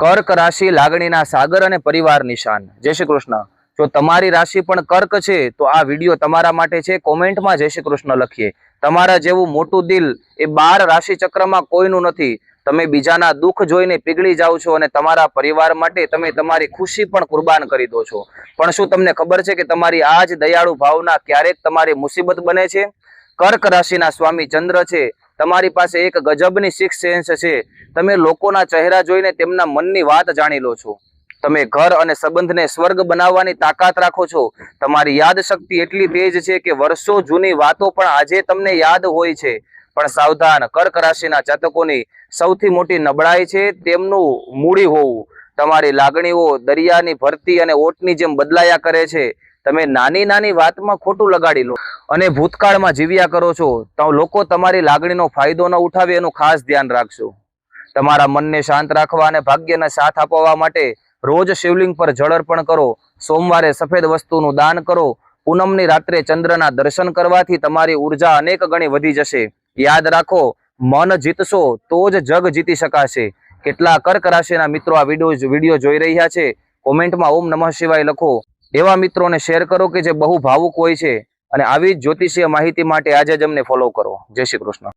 કર્ક રાશિ લાગણીના સાગર અને પરિવાર નિશાન। જય શ્રી કૃષ્ણ। જો તમારી રાશિ પણ કર્ક છે તો આ વિડીયો તમારા માટે છે। કોમેન્ટમાં જય શ્રી કૃષ્ણ લખીએ। તમારા જેવું મોટું દિલ એ 12 રાશિ ચક્રમાં કોઈનું નથી। તમે બીજાના દુઃખ જોઈને પીગળી જાઓ છો અને તમારા પરિવાર માટે તમે તમારી ખુશી પણ કુરબાન કરી દો છો। પણ શું તમને ખબર છે કે તમારી આ જ દયાળુ ભાવના ક્યારેક તમારી મુસીબત બને છે? કર્ક રાશિના સ્વામી ચંદ્ર છે। તમારી પાસે એક ગજબની સિક્સ સેન્સ છે। તમે લોકોના ચહેરા જોઈને તેમના મનની વાત જાણી લો છો। તમે ઘર અને સંબંધને સ્વર્ગ બનાવવાની તાકાત રાખો છો। તમારી યાદ શક્તિ એટલી તેજ છે કે વર્ષો જૂની વાતો પણ આજે તમને યાદ હોય છે। પણ સાવધાન, કર્ક રાશિના જાતકોની સૌથી મોટી નબળાઈ છે તેમનું મૂડી હોવું। તમારી લાગણીઓ દરિયાની ભરતી અને ઓટની જેમ બદલાયા કરે છે। તમે નાની નાની વાતમાં ખોટું લગાડી લો અને ભૂતકાળમાં જીવ્યા કરો છો। તો લોકો તમારી લાગણીનો ફાયદો ન ઉઠાવે એનું ખાસ ધ્યાન રાખજો। તમારા મનને શાંત રાખવા અને ભાગ્યને સાથ આપવા માટે રોજ શિવલિંગ પર જળ અર્પણ કરો। સોમવારે સફેદ વસ્તુનું દાન કરો। પૂનમની રાત્રે ચંદ્રના દર્શન કરવાથી તમારી ઉર્જા અનેક ગણી વધી જશે। યાદ રાખો, મન જીતશો તો જ જગ જીતી શકાશે। કેટલા કર્ક રાશિના મિત્રો આ વિડીયો જોઈ રહ્યા છે? કોમેન્ટમાં ઓમ નમઃ શિવાય લખો। એવા મિત્રોને શેર કરો કે જે બહુ ભાવુક હોય છે। અને આવી જ જ્યોતિષીય માહિતી માટે આજે જ અમને ફોલો કરો। જય શ્રી કૃષ્ણ।